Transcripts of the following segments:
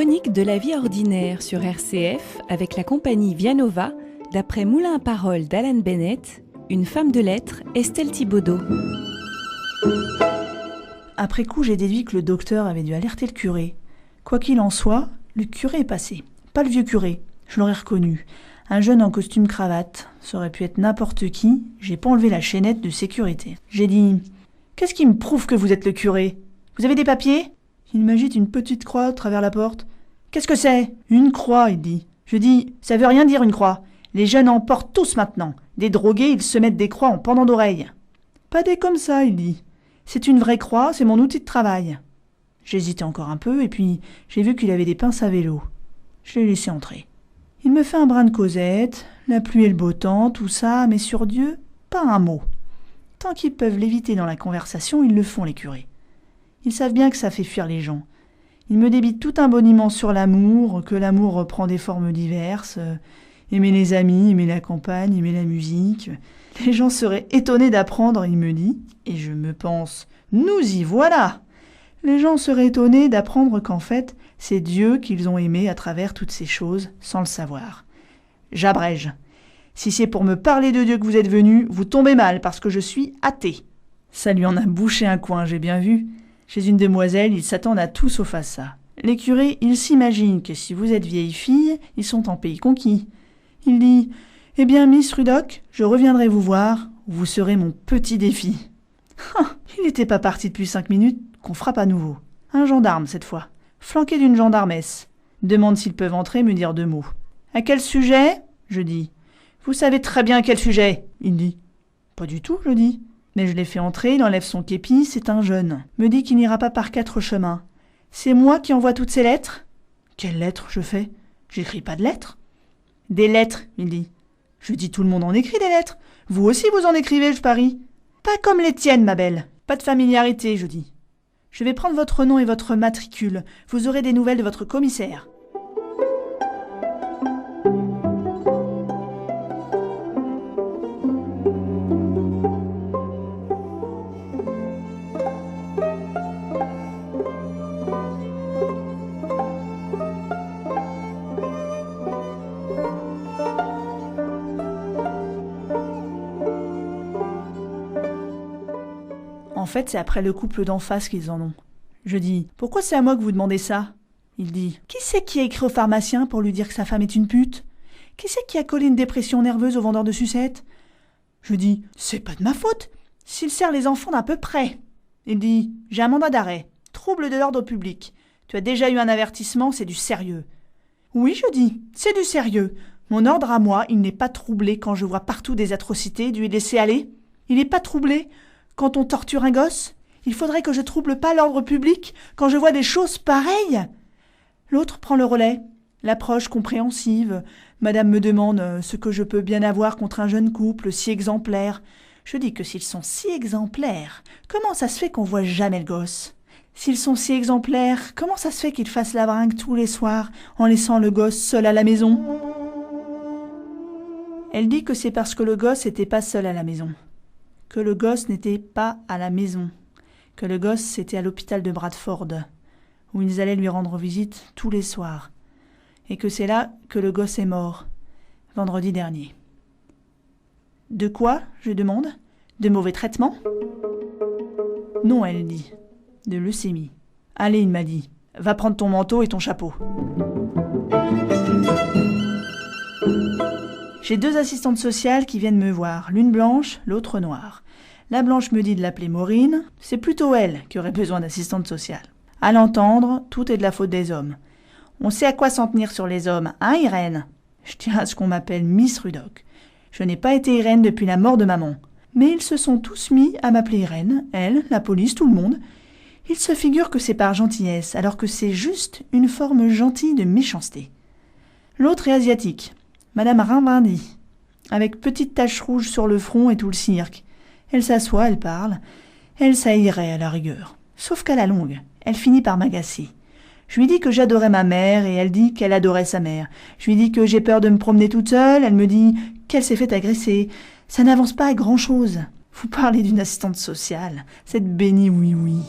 Chronique de la vie ordinaire sur RCF avec la compagnie Vianova, d'après Moulin à parole d'Alan Bennett, une femme de lettres, Estelle Thibaudeau. Après coup, j'ai déduit que le docteur avait dû alerter le curé. Quoi qu'il en soit, le curé est passé. Pas le vieux curé, je l'aurais reconnu. Un jeune en costume cravate, ça aurait pu être n'importe qui, j'ai pas enlevé la chaînette de sécurité. J'ai dit « Qu'est-ce qui me prouve que vous êtes le curé ? Vous avez des papiers ?» Il m'agite une petite croix à travers la porte. « Qu'est-ce que c'est ? » ?»« Une croix, il dit. Je dis « Ça veut rien dire une croix. Les jeunes en portent tous maintenant. Des drogués, ils se mettent des croix en pendant d'oreilles. »« Pas des comme ça, il dit. C'est une vraie croix, c'est mon outil de travail. » J'hésitais encore un peu et puis j'ai vu qu'il avait des pinces à vélo. Je l'ai laissé entrer. Il me fait un brin de causette, la pluie et le beau temps, tout ça, mais sur Dieu, pas un mot. Tant qu'ils peuvent l'éviter dans la conversation, ils le font, les curés. Ils savent bien que ça fait fuir les gens. Ils me débitent tout un boniment sur l'amour, que l'amour reprend des formes diverses. Aimer les amis, aimer la campagne, aimer la musique. Les gens seraient étonnés d'apprendre, il me dit, et je me pense, nous y voilà! Les gens seraient étonnés d'apprendre qu'en fait, c'est Dieu qu'ils ont aimé à travers toutes ces choses, sans le savoir. J'abrège. Si c'est pour me parler de Dieu que vous êtes venu, vous tombez mal parce que je suis athée. Ça lui en a bouché un coin, j'ai bien vu. Chez une demoiselle, ils s'attendent à tout sauf à ça. Les curés, ils s'imaginent que si vous êtes vieille fille, ils sont en pays conquis. Il dit « Eh bien, Miss Rudock, je reviendrai vous voir, vous serez mon petit défi. » Il n'était pas parti depuis 5 minutes, qu'on frappe à nouveau. Un gendarme, cette fois, flanqué d'une gendarmesse. Demande s'ils peuvent entrer, me dire 2 mots. « À quel sujet ?» Je dis. « Vous savez très bien quel sujet ?» Il dit. « Pas du tout, je dis. » Mais je l'ai fait entrer, il enlève son képi, c'est un jeune. Me dit qu'il n'ira pas par 4 chemins. C'est moi qui envoie toutes ces lettres ? Quelles lettres, je fais ? J'écris pas de lettres. Des lettres, il dit. Je dis tout le monde en écrit des lettres. Vous aussi vous en écrivez, je parie. Pas comme les tiennes, ma belle. Pas de familiarité, je dis. Je vais prendre votre nom et votre matricule. Vous aurez des nouvelles de votre commissaire. En fait, c'est après le couple d'en face qu'ils en ont. Je dis « Pourquoi c'est à moi que vous demandez ça ?» Il dit « Qui c'est qui a écrit au pharmacien pour lui dire que sa femme est une pute ? Qui c'est qui a collé une dépression nerveuse au vendeur de sucettes ?» Je dis « C'est pas de ma faute, s'il sert les enfants d'à peu près. » Il dit « J'ai un mandat d'arrêt, trouble de l'ordre public. Tu as déjà eu un avertissement, c'est du sérieux. » Oui, je dis « C'est du sérieux. Mon ordre à moi, il n'est pas troublé quand je vois partout des atrocités, du laisser aller. Il n'est pas troublé quand on torture un gosse. Il faudrait que je trouble pas l'ordre public quand je vois des choses pareilles. » L'autre prend le relais, l'approche compréhensive. Madame me demande ce que je peux bien avoir contre un jeune couple si exemplaire. Je dis que s'ils sont si exemplaires, comment ça se fait qu'on voit jamais le gosse ? S'ils sont si exemplaires, comment ça se fait qu'ils fassent la bringue tous les soirs en laissant le gosse seul à la maison ? Elle dit que c'est parce que le gosse n'était pas seul à la maison. Que le gosse n'était pas à la maison. Que le gosse était à l'hôpital de Bradford, où ils allaient lui rendre visite tous les soirs. Et que c'est là que le gosse est mort, vendredi dernier. De quoi, je demande ? De mauvais traitements ? Non, elle dit. De leucémie. Allez, il m'a dit, va prendre ton manteau et ton chapeau. J'ai 2 assistantes sociales qui viennent me voir, l'une blanche, l'autre noire. La blanche me dit de l'appeler Maureen, c'est plutôt elle qui aurait besoin d'assistante sociale. À l'entendre, tout est de la faute des hommes. On sait à quoi s'en tenir sur les hommes, hein Irène ? Je tiens à ce qu'on m'appelle Miss Rudock. Je n'ai pas été Irène depuis la mort de maman. Mais ils se sont tous mis à m'appeler Irène, elle, la police, tout le monde. Ils se figurent que c'est par gentillesse, alors que c'est juste une forme gentille de méchanceté. L'autre est asiatique. Madame Rinvindi, avec petite tache rouge sur le front et tout le cirque. Elle s'assoit, elle parle. Elle s'aillerait à la rigueur. Sauf qu'à la longue, elle finit par m'agacer. Je lui dis que j'adorais ma mère et elle dit qu'elle adorait sa mère. Je lui dis que j'ai peur de me promener toute seule. Elle me dit qu'elle s'est fait agresser. Ça n'avance pas à grand-chose. Vous parlez d'une assistante sociale, cette bénie oui-oui.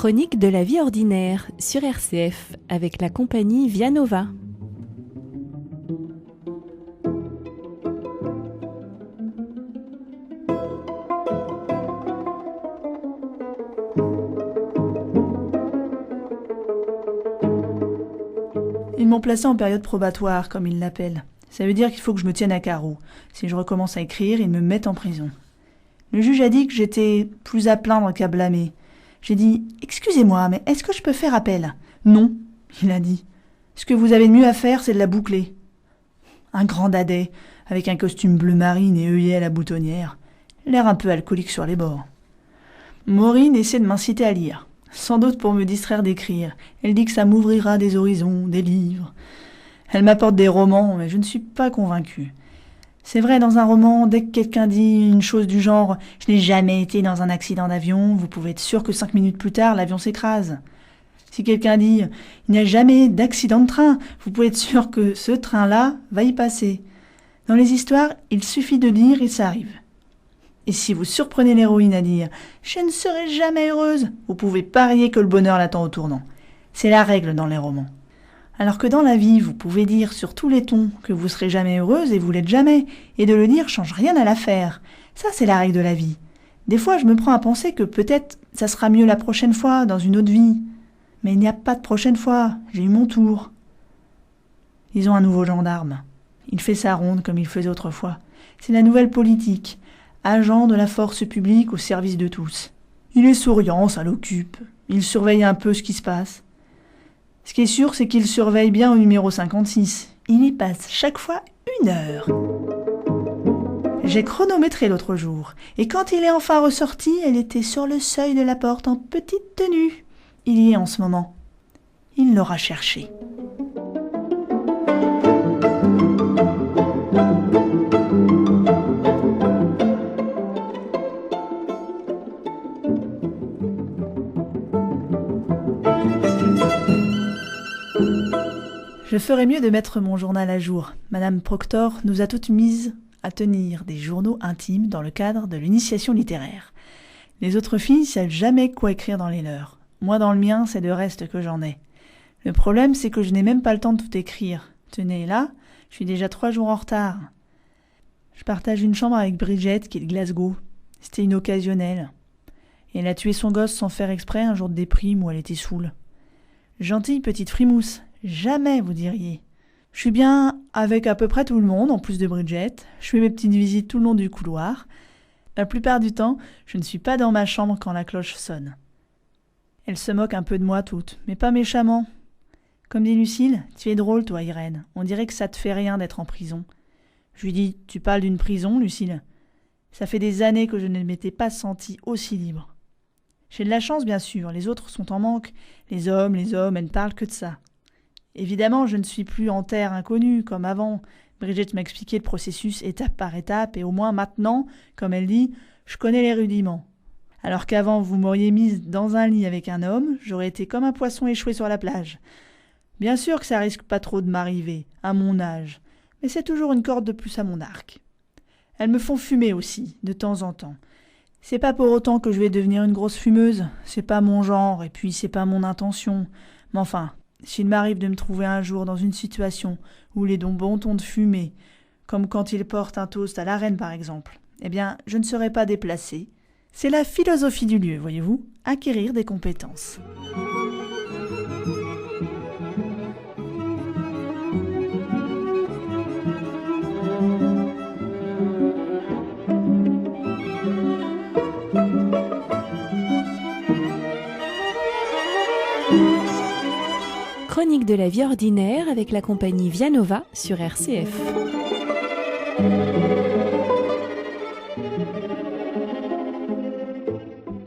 Chronique de la vie ordinaire sur RCF avec la compagnie Vianova. Ils m'ont placé en période probatoire, comme ils l'appellent. Ça veut dire qu'il faut que je me tienne à carreau. Si je recommence à écrire, ils me mettent en prison. Le juge a dit que j'étais plus à plaindre qu'à blâmer. J'ai dit « Excusez-moi, mais est-ce que je peux faire appel ?»« Non », il a dit. « Ce que vous avez de mieux à faire, c'est de la boucler. » Un grand dadais, avec un costume bleu marine et œillet à la boutonnière. L'air un peu alcoolique sur les bords. Maureen essaie de m'inciter à lire. Sans doute pour me distraire d'écrire. Elle dit que ça m'ouvrira des horizons, des livres. Elle m'apporte des romans, mais je ne suis pas convaincue. C'est vrai, dans un roman, dès que quelqu'un dit une chose du genre « Je n'ai jamais été dans un accident d'avion », vous pouvez être sûr que 5 minutes plus tard, l'avion s'écrase. Si quelqu'un dit « Il n'y a jamais d'accident de train », vous pouvez être sûr que ce train-là va y passer. Dans les histoires, il suffit de dire et ça arrive. Et si vous surprenez l'héroïne à dire « Je ne serai jamais heureuse », vous pouvez parier que le bonheur l'attend au tournant. C'est la règle dans les romans. Alors que dans la vie, vous pouvez dire sur tous les tons que vous serez jamais heureuse et vous l'êtes jamais, et de le dire change rien à l'affaire. Ça, c'est la règle de la vie. Des fois, je me prends à penser que peut-être ça sera mieux la prochaine fois, dans une autre vie. Mais il n'y a pas de prochaine fois, j'ai eu mon tour. Ils ont un nouveau gendarme. Il fait sa ronde comme il faisait autrefois. C'est la nouvelle politique. Agent de la force publique au service de tous. Il est souriant, ça l'occupe. Il surveille un peu ce qui se passe. Ce qui est sûr, c'est qu'il surveille bien au numéro 56. Il y passe chaque fois 1 heure. J'ai chronométré l'autre jour, et quand il est enfin ressorti, elle était sur le seuil de la porte en petite tenue. Il y est en ce moment. Il l'aura cherché. Je ferais mieux de mettre mon journal à jour. Madame Proctor nous a toutes mises à tenir des journaux intimes dans le cadre de l'initiation littéraire. Les autres filles savent jamais quoi écrire dans les leurs. Moi, dans le mien, c'est de reste que j'en ai. Le problème, c'est que je n'ai même pas le temps de tout écrire. Tenez, là, je suis déjà 3 jours en retard. Je partage une chambre avec Bridget, qui est de Glasgow. C'était une occasionnelle. Et elle a tué son gosse sans faire exprès un jour de déprime où elle était saoule. Gentille petite frimousse. Jamais, vous diriez. Je suis bien avec à peu près tout le monde, en plus de Bridget. Je fais mes petites visites tout le long du couloir. La plupart du temps, je ne suis pas dans ma chambre quand la cloche sonne. Elle se moque un peu de moi toute, mais pas méchamment. Comme dit Lucille, tu es drôle toi, Irène. On dirait que ça te fait rien d'être en prison. Je lui dis, tu parles d'une prison, Lucille ? Ça fait des années que je ne m'étais pas sentie aussi libre. J'ai de la chance, bien sûr, les autres sont en manque. Les hommes, elles ne parlent que de ça. Évidemment, je ne suis plus en terre inconnue, comme avant. Bridget m'a expliqué le processus étape par étape, et au moins maintenant, comme elle dit, je connais les rudiments. Alors qu'avant, vous m'auriez mise dans un lit avec un homme, j'aurais été comme un poisson échoué sur la plage. Bien sûr que ça risque pas trop de m'arriver, à mon âge, mais c'est toujours une corde de plus à mon arc. Elles me font fumer aussi, de temps en temps. C'est pas pour autant que je vais devenir une grosse fumeuse, c'est pas mon genre, et puis c'est pas mon intention. Mais enfin, s'il m'arrive de me trouver un jour dans une situation où il est donc bon ton de fumer, comme quand il porte un toast à la reine par exemple, eh bien, je ne serai pas déplacée. C'est la philosophie du lieu, voyez-vous, acquérir des compétences. Chronique de la vie ordinaire avec la compagnie Vianova sur RCF.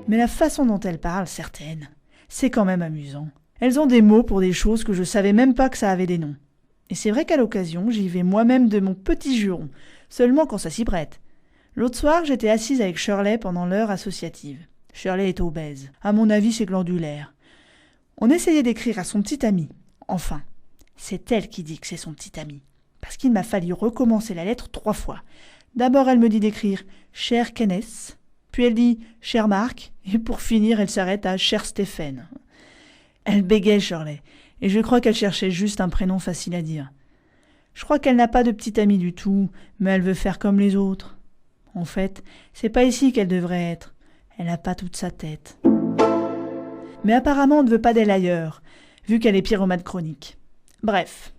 Mais la façon dont elles parlent, certaines, c'est quand même amusant. Elles ont des mots pour des choses que je savais même pas que ça avait des noms. Et c'est vrai qu'à l'occasion, j'y vais moi-même de mon petit juron, seulement quand ça s'y prête. L'autre soir, j'étais assise avec Shirley pendant l'heure associative. Shirley est obèse. À mon avis, c'est glandulaire. On essayait d'écrire à son petit ami. Enfin, c'est elle qui dit que c'est son petit ami. Parce qu'il m'a fallu recommencer la lettre 3 fois. D'abord, elle me dit d'écrire « Cher Kenneth », Puis elle dit « Cher Marc » et pour finir, elle s'arrête à « Cher Stéphane ». Elle bégait, Shirley, et je crois qu'elle cherchait juste un prénom facile à dire. Je crois qu'elle n'a pas de petite amie du tout, mais elle veut faire comme les autres. En fait, c'est pas ici qu'elle devrait être. Elle n'a pas toute sa tête. Mais apparemment, on ne veut pas d'elle ailleurs, vu qu'elle est pyromane chronique. Bref,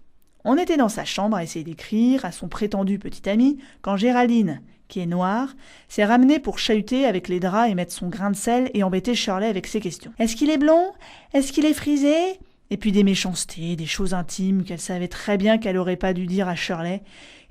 on était dans sa chambre à essayer d'écrire à son prétendu petit ami, quand Géraldine, qui est noire, s'est ramenée pour chahuter avec les draps et mettre son grain de sel et embêter Shirley avec ses questions. « Est-ce qu'il est blond ? Est-ce qu'il est frisé ?» Et puis des méchancetés, des choses intimes qu'elle savait très bien qu'elle n'aurait pas dû dire à Shirley.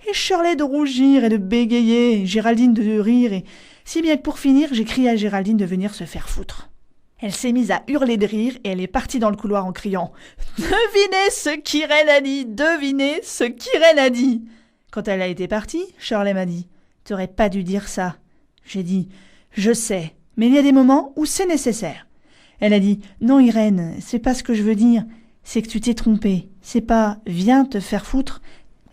Et Shirley de rougir et de bégayer, et Géraldine de rire, et si bien que pour finir, j'ai crié à Géraldine de venir se faire foutre. Elle s'est mise à hurler de rire et elle est partie dans le couloir en criant « Devinez ce qu'Irène a dit! Devinez ce qu'Irène a dit !» Quand elle a été partie, Shirley m'a dit « T'aurais pas dû dire ça. » J'ai dit « Je sais, mais il y a des moments où c'est nécessaire. » Elle a dit « Non Irène, c'est pas ce que je veux dire. C'est que tu t'es trompée. C'est pas « viens te faire foutre ».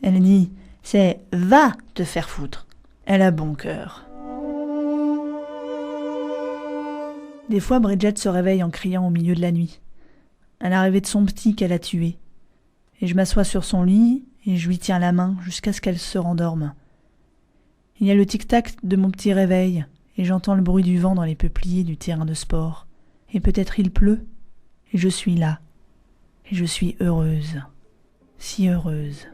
Elle a dit « c'est « va te faire foutre ». Elle a bon cœur. Des fois, Bridget se réveille en criant au milieu de la nuit. Elle a rêvé de son petit qu'elle a tué. Et je m'assois sur son lit et je lui tiens la main jusqu'à ce qu'elle se rendorme. Il y a le tic-tac de mon petit réveil et j'entends le bruit du vent dans les peupliers du terrain de sport. Et peut-être il pleut et je suis là. Et je suis heureuse. Si heureuse.